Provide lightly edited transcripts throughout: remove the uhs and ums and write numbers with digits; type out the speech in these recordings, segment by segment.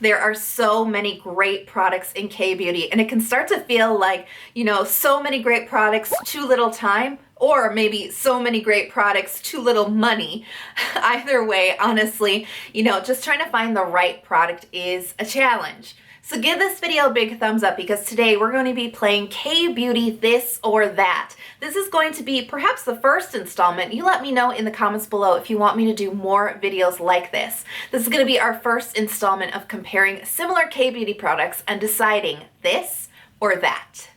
There are so many great products in K-beauty, and it can start to feel like, so many great products, too little time, or maybe so many great products, too little money. Either way, honestly, just trying to find the right product is a challenge. So give this video a big thumbs up because today we're going to be playing K-beauty this or that. This is going to be perhaps the first installment. You let me know in the comments below if you want me to do more videos like this. This is going to be our first installment of comparing similar K-beauty products and deciding this or that.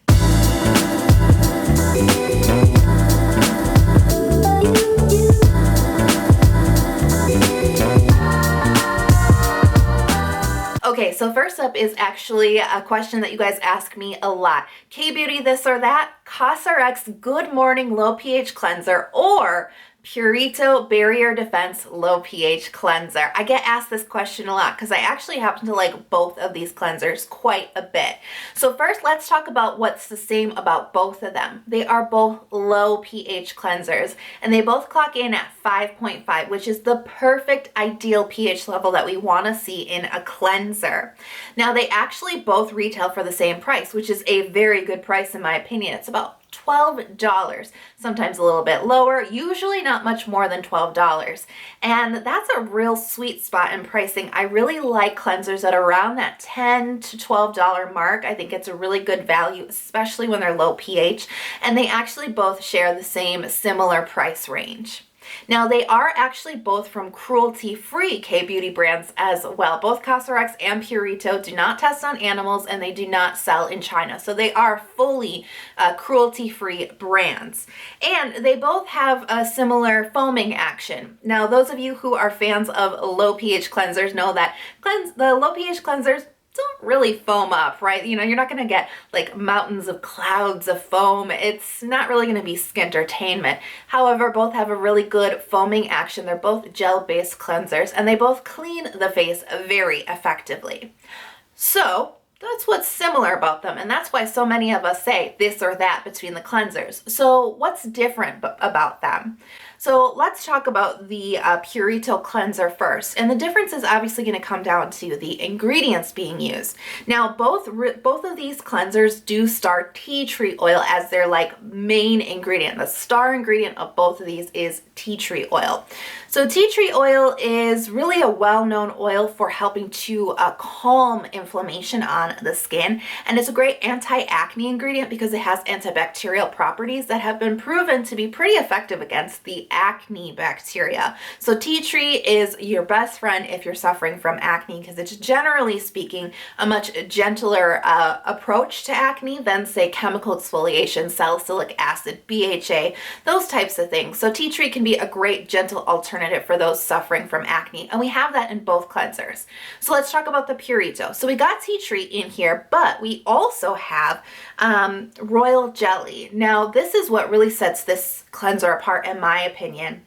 Okay, so first up is actually a question that you guys ask me a lot. K-beauty this or that, Cosrx Good Morning Low pH Cleanser or Purito Barrier Defense Low pH Cleanser. I get asked this question a lot because I actually happen to like both of these cleansers quite a bit. So first, let's talk about what's the same about both of them. They are both low pH cleansers and they both clock in at 5.5, which is the perfect ideal pH level that we want to see in a cleanser. Now, they actually both retail for the same price, which is a very good price in my opinion. It's about $12, sometimes a little bit lower, usually not much more than $12. And that's a real sweet spot in pricing. I really like cleansers at around that $10 to $12 mark. I think it's a really good value, especially when they're low pH. And they actually both share the same similar price range. Now, they are actually both from cruelty-free K-beauty brands as well. Both Cosrx and Purito do not test on animals and they do not sell in China. So they are fully cruelty-free brands. And they both have a similar foaming action. Now, those of you who are fans of low pH cleansers know that the low pH cleansers don't really foam up, right? You're not going to get like mountains of clouds of foam. It's not really going to be skintertainment. However, both have a really good foaming action. They're both gel-based cleansers and they both clean the face very effectively. So that's what's similar about them, and that's why so many of us say this or that between the cleansers. So what's different about them? So let's talk about the Purito cleanser first. And the difference is obviously going to come down to the ingredients being used. Now, both of these cleansers do start tea tree oil as their like main ingredient. The star ingredient of both of these is tea tree oil. So tea tree oil is really a well-known oil for helping to calm inflammation on the skin. And it's a great anti-acne ingredient because it has antibacterial properties that have been proven to be pretty effective against the acne bacteria. So tea tree is your best friend if you're suffering from acne because it's generally speaking a much gentler approach to acne than say chemical exfoliation, salicylic acid, BHA, those types of things. So tea tree can be a great gentle alternative for those suffering from acne, and we have that in both cleansers. So let's talk about the Purito. So we got tea tree in here, but we also have royal jelly. Now, this is what really sets this cleanser apart in my opinion,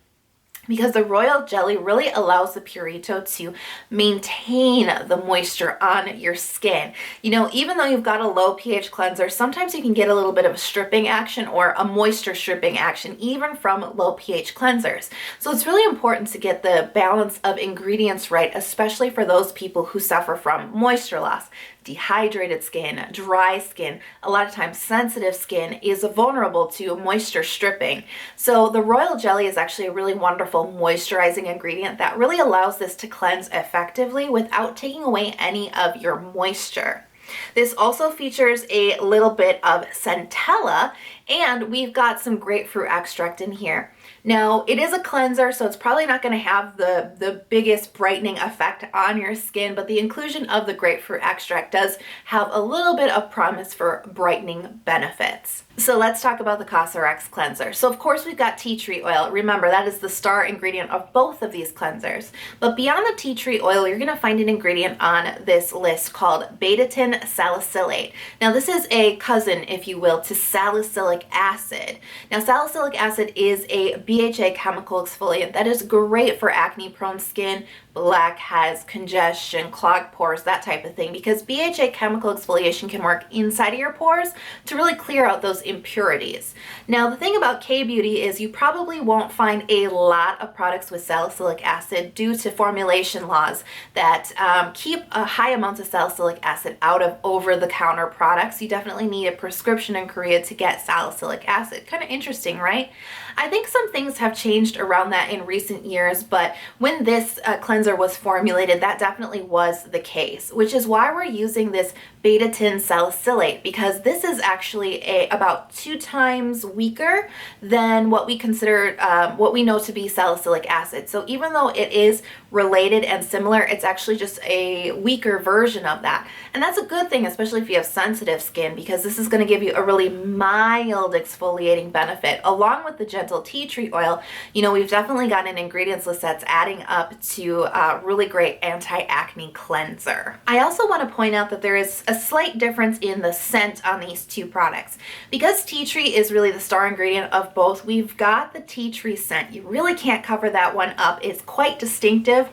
because the royal jelly really allows the Purito to maintain the moisture on your skin. Even though you've got a low pH cleanser, sometimes you can get a little bit of a stripping action or a moisture stripping action even from low pH cleansers. So it's really important to get the balance of ingredients right, especially for those people who suffer from moisture loss. Dehydrated skin, dry skin, a lot of times sensitive skin is vulnerable to moisture stripping. So the royal jelly is actually a really wonderful moisturizing ingredient that really allows this to cleanse effectively without taking away any of your moisture. This also features a little bit of Centella, and we've got some grapefruit extract in here. Now, it is a cleanser, so it's probably not going to have the biggest brightening effect on your skin, but the inclusion of the grapefruit extract does have a little bit of promise for brightening benefits. So let's talk about the Cosrx cleanser. So of course we've got tea tree oil. Remember, that is the star ingredient of both of these cleansers. But beyond the tea tree oil, you're going to find an ingredient on this list called betatin salicylate. Now this is a cousin, if you will, to salicylic acid. Now salicylic acid is a BHA chemical exfoliant that is great for acne prone skin, blackheads, congestion, clogged pores, that type of thing, because BHA chemical exfoliation can work inside of your pores to really clear out those impurities. Now, the thing about K-Beauty is you probably won't find a lot of products with salicylic acid due to formulation laws that keep a high amounts of salicylic acid out of over-the-counter products. You definitely need a prescription in Korea to get salicylic acid. Kind of interesting, right? I think some things have changed around that in recent years, but when this cleanser was formulated, that definitely was the case, which is why we're using this beta-tin salicylate, because this is actually about 2 times weaker than what we consider, what we know to be salicylic acid. So even though it is related and similar, it's actually just a weaker version of that. And that's a good thing, especially if you have sensitive skin, because this is going to give you a really mild exfoliating benefit along with the gentle tea tree oil. You know, we've definitely got an ingredients list that's adding up to a really great anti-acne cleanser. I also want to point out that there is a slight difference in the scent on these two products. Because tea tree is really the star ingredient of both, we've got the tea tree scent. You really can't cover that one up. It's quite distinctive.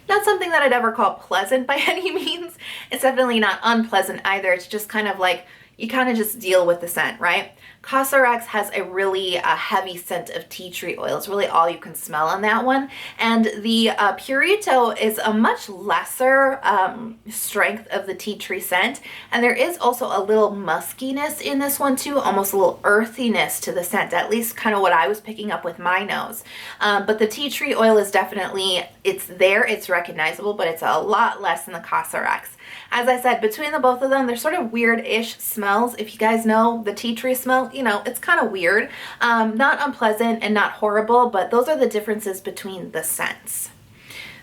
Not something that I'd ever call pleasant by any means. It's definitely not unpleasant either. It's just kind of like, you kind of just deal with the scent, right? Cosrx has a really heavy scent of tea tree oil. It's really all you can smell on that one. And the Purito is a much lesser strength of the tea tree scent. And there is also a little muskiness in this one too, almost a little earthiness to the scent, at least kind of what I was picking up with my nose. But the tea tree oil is definitely, it's there, it's recognizable, but it's a lot less than the Cosrx. As I said, between the both of them, they're sort of weird-ish smells. If you guys know the tea tree smell, you know, it's kind of weird. Not unpleasant and not horrible, but those are the differences between the scents.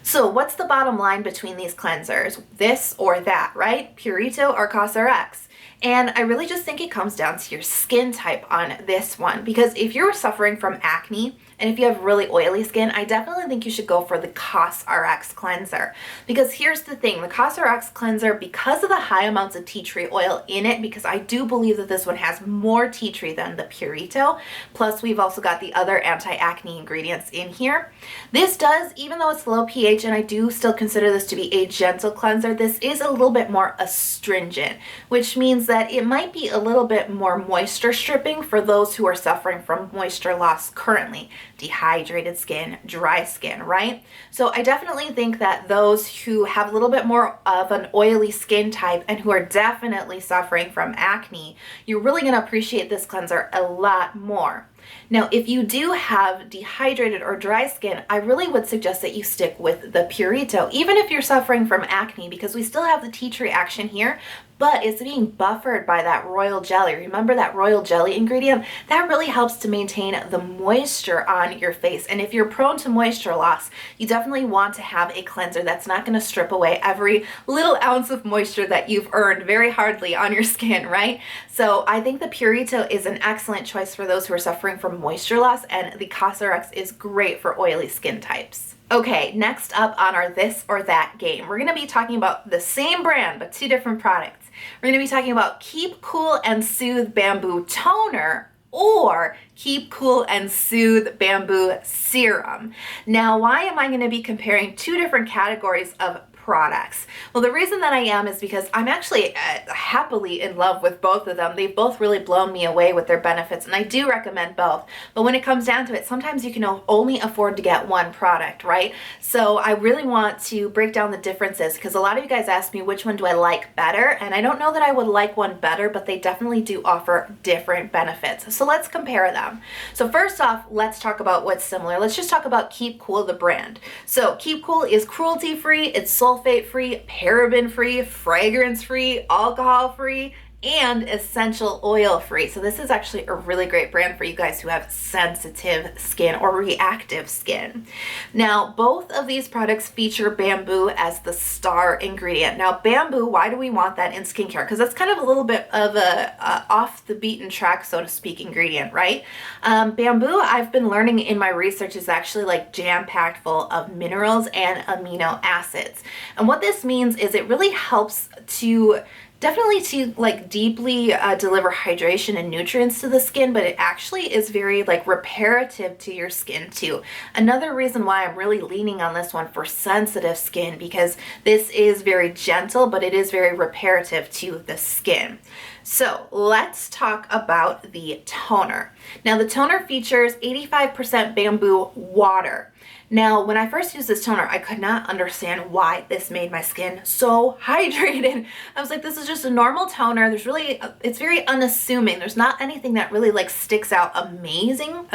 So what's the bottom line between these cleansers? This or that, right? Purito or Cosrx? And I really just think it comes down to your skin type on this one, because if you're suffering from acne, and if you have really oily skin, I definitely think you should go for the Cosrx cleanser. Because here's the thing, the Cosrx cleanser, because of the high amounts of tea tree oil in it, because I do believe that this one has more tea tree than the Purito, plus we've also got the other anti-acne ingredients in here. This does, even though it's low pH, and I do still consider this to be a gentle cleanser, this is a little bit more astringent, which means that it might be a little bit more moisture stripping for those who are suffering from moisture loss currently. Dehydrated skin, dry skin, right? So I definitely think that those who have a little bit more of an oily skin type and who are definitely suffering from acne, you're really going to appreciate this cleanser a lot more. Now, if you do have dehydrated or dry skin, I really would suggest that you stick with the Purito, even if you're suffering from acne, because we still have the tea tree action here, but it's being buffered by that royal jelly. Remember that royal jelly ingredient? That really helps to maintain the moisture on your face. And if you're prone to moisture loss, you definitely want to have a cleanser that's not going to strip away every little ounce of moisture that you've earned very hardly on your skin, right? So I think the Purito is an excellent choice for those who are suffering from moisture loss, and the Cosrx is great for oily skin types. Okay, next up on our this or that game, we're going to be talking about the same brand but 2 different products. We're going to be talking about Keep Cool and Soothe Bamboo Toner or Keep Cool and Soothe Bamboo Serum. Now, why am I going to be comparing 2 different categories of products? Well, the reason that I am is because I'm actually happily in love with both of them. They've both really blown me away with their benefits, and I do recommend both. But when it comes down to it, sometimes you can only afford to get one product, right? So I really want to break down the differences, because a lot of you guys ask me which one do I like better, and I don't know that I would like one better, but they definitely do offer different benefits. So let's compare them. So first off, let's talk about what's similar. Let's just talk about Keep Cool, the brand. So Keep Cool is cruelty-free, it's sulfate-free, paraben-free, fragrance-free, alcohol-free, and essential oil-free. So this is actually a really great brand for you guys who have sensitive skin or reactive skin. Now, both of these products feature bamboo as the star ingredient. Now, bamboo, why do we want that in skincare? Because that's kind of a little bit of a off the beaten track, so to speak, ingredient, right? Bamboo, I've been learning in my research, is actually like jam-packed full of minerals and amino acids. And what this means is it really helps to definitely to like deeply deliver hydration and nutrients to the skin, but it actually is very like reparative to your skin too. Another reason why I'm really leaning on this one for sensitive skin, because this is very gentle, but it is very reparative to the skin. So let's talk about the toner. Now the toner features 85% bamboo water. Now, when I first used this toner, I could not understand why this made my skin so hydrated. I was like, this is just a normal toner. It's very unassuming. There's not anything that really like sticks out amazing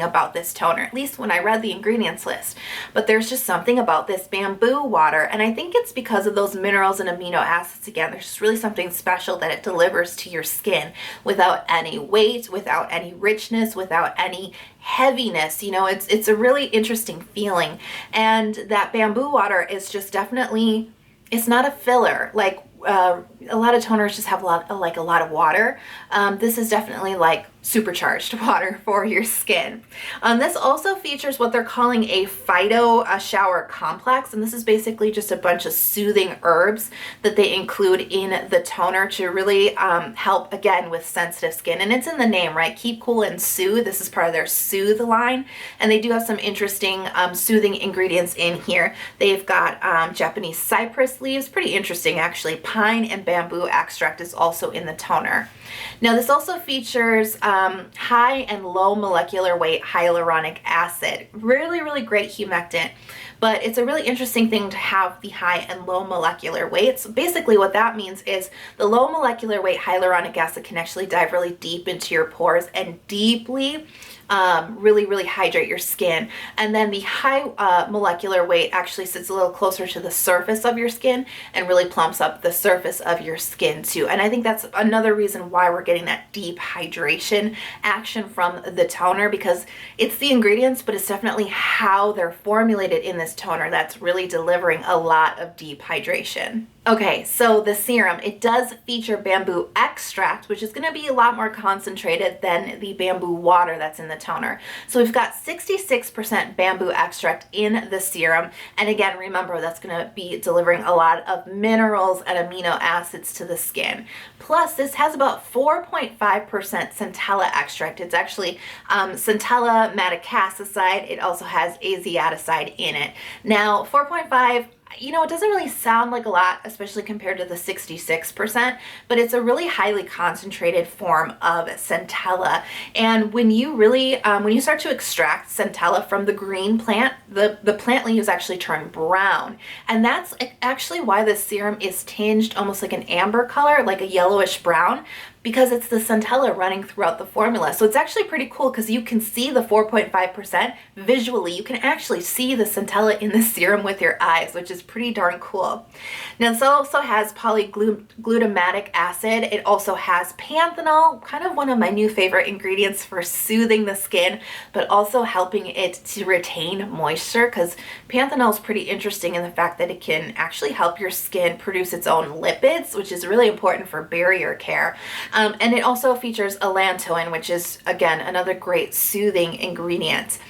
about this toner, at least when I read the ingredients list. But there's just something about this bamboo water, and I think it's because of those minerals and amino acids again. There's just really something special that it delivers to your skin without any weight, without any richness, without any heaviness. You know, it's a really interesting feeling. And that bamboo water is just definitely, it's not a filler like a lot of toners just have a lot of water. This is definitely like supercharged water for your skin. This also features what they're calling a phyto shower complex, and this is basically just a bunch of soothing herbs that they include in the toner to really help again with sensitive skin. And it's in the name, right? Keep cool and soothe. This is part of their Soothe line, and they do have some interesting soothing ingredients in here. They've got Japanese cypress leaves, pretty interesting actually. Pine and bamboo extract is also in the toner. Now this also features high and low molecular weight hyaluronic acid. Really great humectant, but it's a really interesting thing to have the high and low molecular weights. Basically what that means is the low molecular weight hyaluronic acid can actually dive really deep into your pores and deeply really hydrate your skin. And then the high molecular weight actually sits a little closer to the surface of your skin and really plumps up the surface of your skin too. And I think that's another reason why we're getting that deep hydration action from the toner, because it's the ingredients, but it's definitely how they're formulated in this toner that's really delivering a lot of deep hydration. Okay, so the serum, it does feature bamboo extract, which is going to be a lot more concentrated than the bamboo water that's in the toner. So we've got 66% bamboo extract in the serum. And again, remember, that's going to be delivering a lot of minerals and amino acids to the skin. Plus, this has about 4.5% Centella extract. It's actually Centella madecassoside. It also has azathioprine in it. Now, 4.5, you know, it doesn't really sound like a lot, especially compared to the 66%, but it's a really highly concentrated form of Centella. And when you really, when you start to extract Centella from the green plant, the plant leaves actually turn brown. And that's actually why this serum is tinged almost like an amber color, like a yellowish brown, because it's the Centella running throughout the formula. So it's actually pretty cool because you can see the 4.5% visually. You can actually see the Centella in the serum with your eyes, which is pretty darn cool. Now this also has polyglutamatic acid. It also has panthenol, kind of one of my new favorite ingredients for soothing the skin, but also helping it to retain moisture, because panthenol is pretty interesting in the fact that it can actually help your skin produce its own lipids, which is really important for barrier care. And it also features allantoin, which is, again, another great soothing ingredient.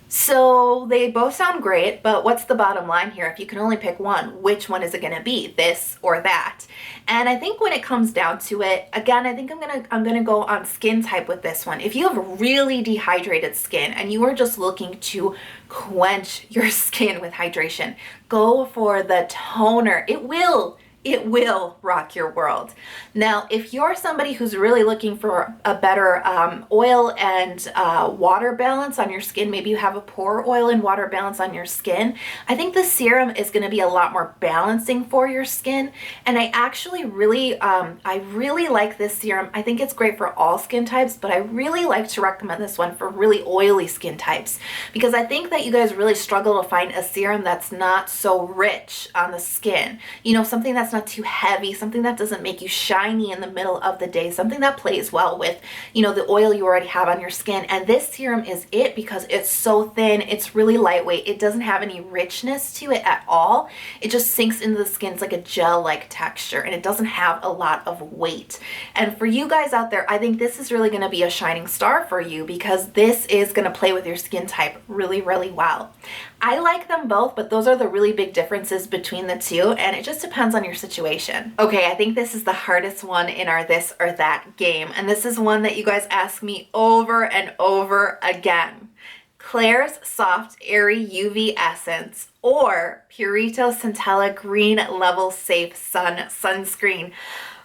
So they both sound great, but what's the bottom line here? If you can only pick one, which one is it going to be, this or that? And I think when it comes down to it, again, I think I'm gonna go on skin type with this one. If you have really dehydrated skin and you are just looking to quench your skin with hydration, go for the toner. It will rock your world. Now, if you're somebody who's really looking for a better oil and water balance on your skin, maybe you have a poor oil and water balance on your skin, I think the serum is going to be a lot more balancing for your skin. And I actually really like this serum. I think it's great for all skin types, but I really like to recommend this one for really oily skin types, because I think that you guys really struggle to find a serum that's not so rich on the skin. You know, something that's not too heavy, something that doesn't make you shiny in the middle of the day, something that plays well with, you know, the oil you already have on your skin. And this serum is it, because it's so thin, it's really lightweight, it doesn't have any richness to it at all. It just sinks into the skin. It's like a gel-like texture, and it doesn't have a lot of weight. And for you guys out there, I think this is really going to be a shining star for you, because this is going to play with your skin type really well. I like them both, but those are the really big differences between the two, and it just depends on your situation. situation. Okay, I think this is the hardest one in our this or that game, and this is one that you guys ask me over and over again. Klairs Soft Airy UV Essence or Purito Centella Green Level Safe Sun Sunscreen.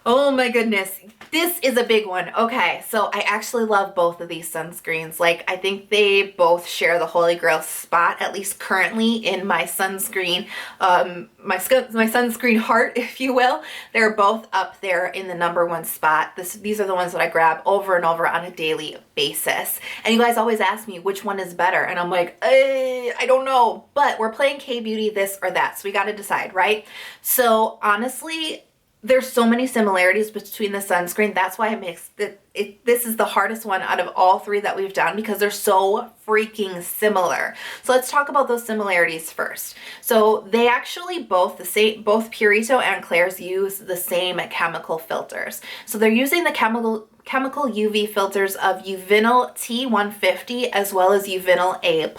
Oh my goodness, this is a big one. Okay, so I actually love both of these sunscreens. Like, I think they both share the holy grail spot, at least currently in my sunscreen, my sunscreen heart, if you will. They're both up there in the #1 spot. These are the ones that I grab over and over on a daily basis. And you guys always ask me which one is better, and I'm like, I don't know. But we're playing K-Beauty this or that, so we got to decide, right? So honestly, there's so many similarities between the sunscreen. That's why this is the hardest one out of all three that we've done, because they're so freaking similar. So let's talk about those similarities first. So they actually both Purito and Klairs use the same chemical filters. So they're using the chemical UV filters of Uvinyl T150 as well as Uvinyl A+.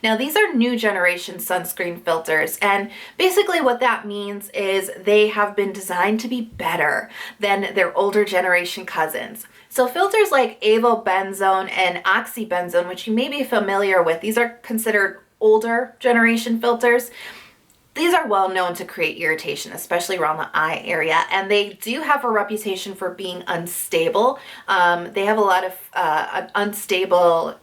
Now these are new generation sunscreen filters, and basically what that means is they have been designed to be better than their older generation cousins. So filters like avobenzone and oxybenzone, which you may be familiar with, these are considered older generation filters. These are well known to create irritation, especially around the eye area, and they do have a reputation for being unstable. They have a lot of unstable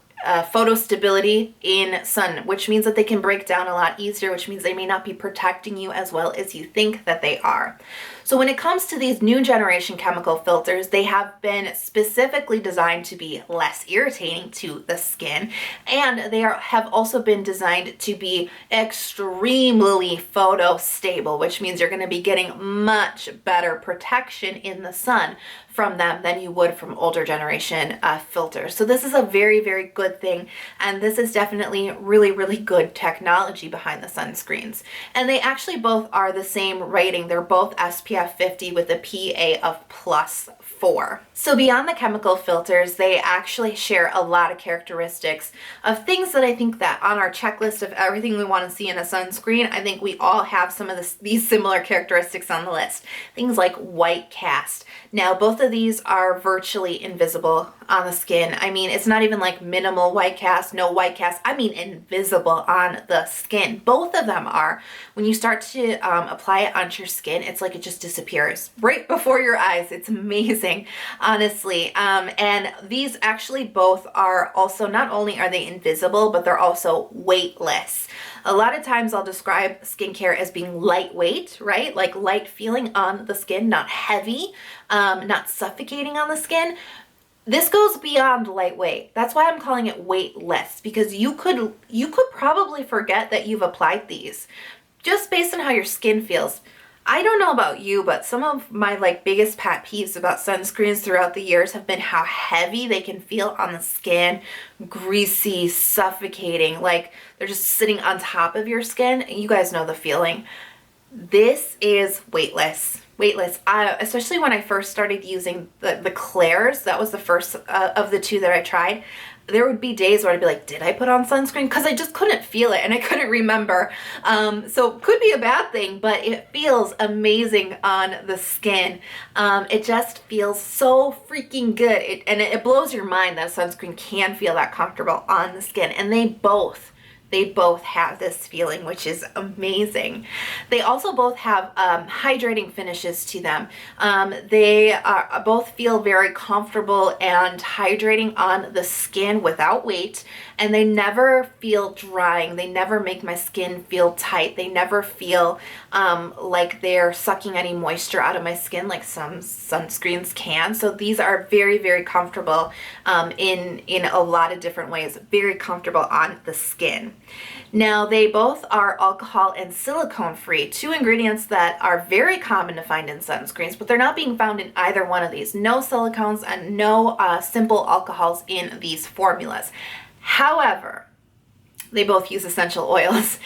photo stability in sun, which means that they can break down a lot easier, which means they may not be protecting you as well as you think that they are. So when it comes to these new generation chemical filters, they have been specifically designed to be less irritating to the skin, and they have also been designed to be extremely photo stable, which means you're going to be getting much better protection in the sun from them than you would from older generation filters. So this is a very, very good thing, and this is definitely really, really good technology behind the sunscreens. And they actually both are the same rating. They're both SPF 50 with a PA of +4. So beyond the chemical filters, they actually share a lot of characteristics of things that I think that on our checklist of everything we want to see in a sunscreen, I think we all have some of these similar characteristics on the list. Things like white cast. Now, both of these are virtually invisible on the skin. I mean, it's not even like minimal white cast, no white cast. I mean, invisible on the skin. Both of them are. When you start to apply it onto your skin, it's like it just disappears right before your eyes. It's amazing, honestly. And these actually both are also, not only are they invisible, but they're also weightless. A lot of times I'll describe skincare as being lightweight, right? Like light feeling on the skin, not heavy, not suffocating on the skin. This goes beyond lightweight. That's why I'm calling it weightless, because you could probably forget that you've applied these just based on how your skin feels. I don't know about you, but some of my biggest pet peeves about sunscreens throughout the years have been how heavy they can feel on the skin, greasy, suffocating, like they're just sitting on top of your skin. You guys know the feeling. This is weightless. Especially when I first started using the Klairs. That was the first of the two that I tried. There would be days where I'd be like, did I put on sunscreen? Because I just couldn't feel it and I couldn't remember. So it could be a bad thing, but it feels amazing on the skin. It just feels so freaking good. It blows your mind that a sunscreen can feel that comfortable on the skin. And they both have this feeling, which is amazing. They also both have hydrating finishes to them. They both feel very comfortable and hydrating on the skin without weight, and they never feel drying. They never make my skin feel tight. They never feel like they're sucking any moisture out of my skin like some sunscreens can. So these are very, very comfortable in a lot of different ways. Very comfortable on the skin. Now, they both are alcohol and silicone free, two ingredients that are very common to find in sunscreens, but they're not being found in either one of these. No silicones and no simple alcohols in these formulas. However, they both use essential oils.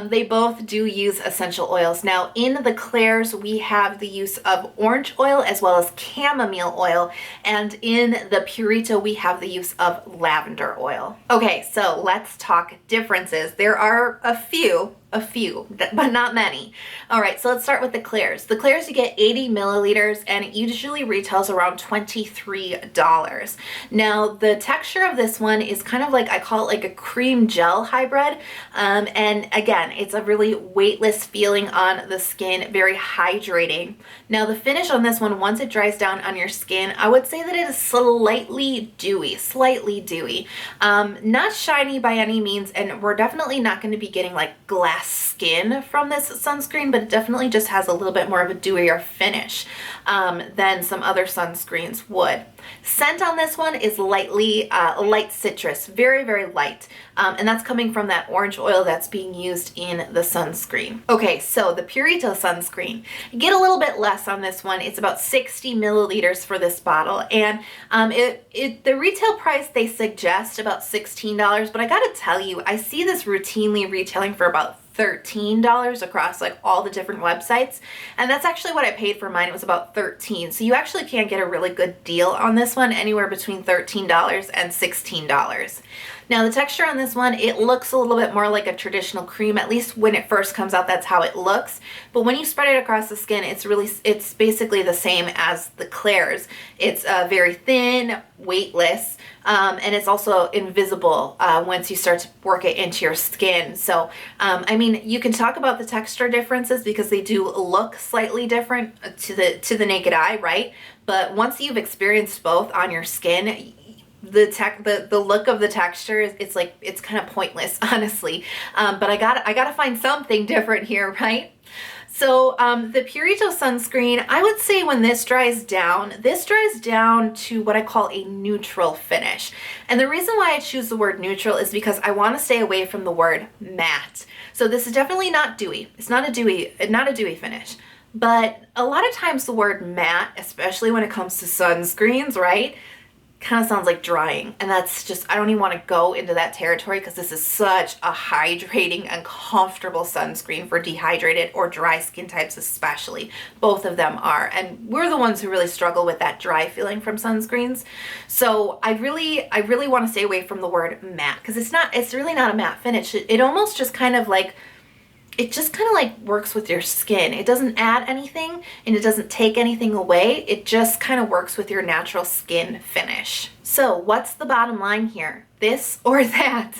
They both do use essential oils. Now, in the Klairs, we have the use of orange oil as well as chamomile oil. And in the Purito, we have the use of lavender oil. Okay, so let's talk differences. There are a few, a few, but not many. All right, so let's start with the Klairs. The Klairs, you get 80 milliliters and it usually retails around $23. Now, the texture of this one is kind of like, I call it like a cream gel hybrid. And again, it's a really weightless feeling on the skin, very hydrating. Now, the finish on this one, once it dries down on your skin, I would say that it is slightly dewy, not shiny by any means, and we're definitely not going to be getting like glass skin from this sunscreen, but it definitely just has a little bit more of a dewier finish than some other sunscreens would. Scent on this one is lightly light citrus, very, very light. And that's coming from that orange oil that's being used in the sunscreen. Okay, so the Purito sunscreen. You get a little bit less on this one. It's about 60 milliliters for this bottle. And the retail price, they suggest about $16, but I gotta tell you, I see this routinely retailing for about $13 across like all the different websites, and that's actually what I paid for mine. It was about $13, so you actually can get a really good deal on this one, anywhere between $13 and $16. Now, the texture on this one, it looks a little bit more like a traditional cream. At least when it first comes out, that's how it looks. But when you spread it across the skin, it's basically the same as the Klairs. It's very thin, weightless, and it's also invisible once you start to work it into your skin. So, I mean, you can talk about the texture differences because they do look slightly different to the naked eye, right? But once you've experienced both on your skin, the look of the texture is, it's kind of pointless, honestly. But I gotta find something different here, right? So the Purito sunscreen, I would say when this dries down to what I call a neutral finish. And the reason why I choose the word neutral is because I want to stay away from the word matte. So this is definitely not dewy. It's not a dewy finish. But a lot of times the word matte, especially when it comes to sunscreens, right, kind of sounds like drying, and that's just, I don't even want to go into that territory because this is such a hydrating and comfortable sunscreen for dehydrated or dry skin types especially. Not of them are, and we're the ones who really struggle with that dry feeling from sunscreens. So I really want to stay away from the word matte because it's really not a matte finish. It almost just kind of like, it just kind of like works with your skin. It doesn't add anything and it doesn't take anything away. It just kind of works with your natural skin finish. So what's the bottom line here? This or that?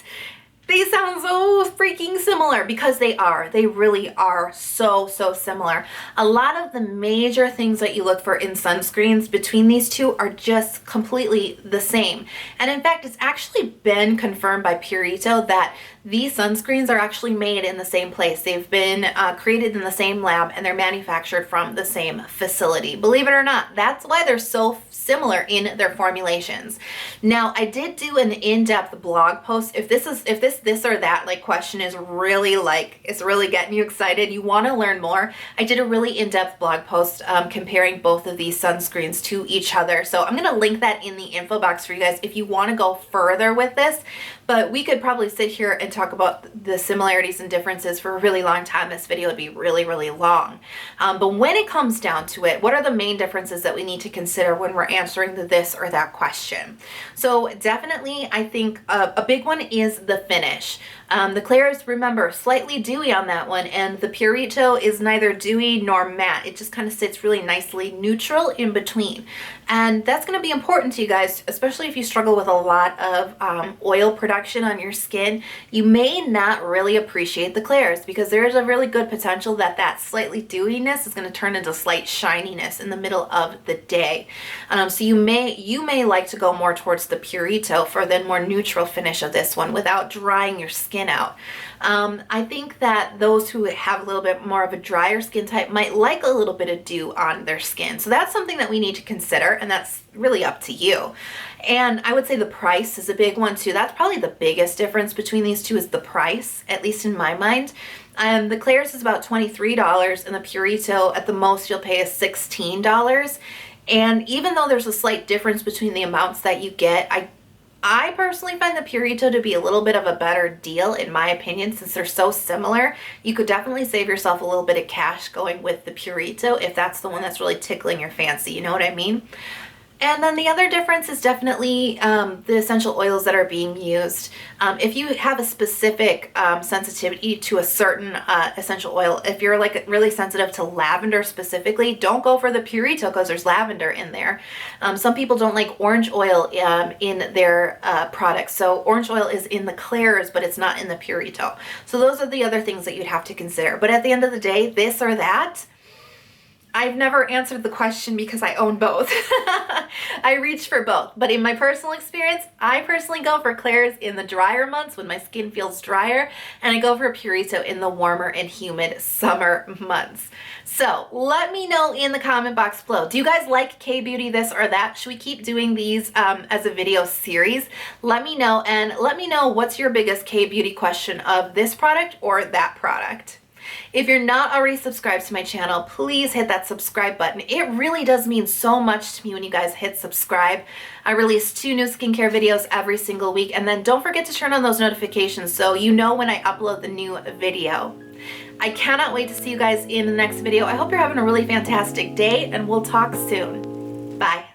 They sound so freaking similar because they are. They really are so similar. A lot of the major things that you look for in sunscreens between these two are just completely the same. And in fact, it's actually been confirmed by Purito that these sunscreens are actually made in the same place. They've been created in the same lab and they're manufactured from the same facility. Believe it or not, that's why they're so similar in their formulations. Now, I did do an in-depth blog post. If this or that like question is really like, it's really getting you excited, you want to learn more, I did a really in-depth blog post comparing both of these sunscreens to each other. So I'm going to link that in the info box for you guys if you want to go further with this. But we could probably sit here and talk about the similarities and differences for a really long time. This video would be really long. But when it comes down to it, what are the main differences that we need to consider when we're answering the this or that question? So definitely, I think a big one is the finish. The Klairs, remember, slightly dewy on that one, and the Purito is neither dewy nor matte. It just kind of sits really nicely neutral in between. And that's going to be important to you guys, especially if you struggle with a lot of oil production on your skin. You may not really appreciate the Klairs because there's a really good potential that that slightly dewiness is going to turn into slight shininess in the middle of the day. So you may like to go more towards the Purito for the more neutral finish of this one without drying your skin out. I think that those who have a little bit more of a drier skin type might like a little bit of dew on their skin. So that's something that we need to consider, and that's really up to you. And I would say the price is a big one too. That's probably the biggest difference between these two is the price, at least in my mind. The Klairs is about $23 and the Purito at the most you'll pay is $16. And even though there's a slight difference between the amounts that you get, I personally find the Purito to be a little bit of a better deal in my opinion since they're so similar. You could definitely save yourself a little bit of cash going with the Purito if that's the one that's really tickling your fancy, you know what I mean? And then the other difference is definitely the essential oils that are being used. If you have a specific sensitivity to a certain essential oil, if you're like really sensitive to lavender specifically, don't go for the Purito because there's lavender in there. Some people don't like orange oil in their products. So orange oil is in the Klairs, but it's not in the Purito. So those are the other things that you'd have to consider. But at the end of the day, this or that, I've never answered the question because I own both. I reach for both, but in my personal experience, I personally go for Klairs in the drier months when my skin feels drier, and I go for Purito in the warmer and humid summer months. So let me know in the comment box below. Do you guys like K-Beauty this or that? Should we keep doing these as a video series? Let me know, and let me know what's your biggest K-Beauty question of this product or that product. If you're not already subscribed to my channel, please hit that subscribe button. It really does mean so much to me when you guys hit subscribe. I release 2 new skincare videos every single week, and then don't forget to turn on those notifications so you know when I upload the new video. I cannot wait to see you guys in the next video. I hope you're having a really fantastic day, and we'll talk soon. Bye.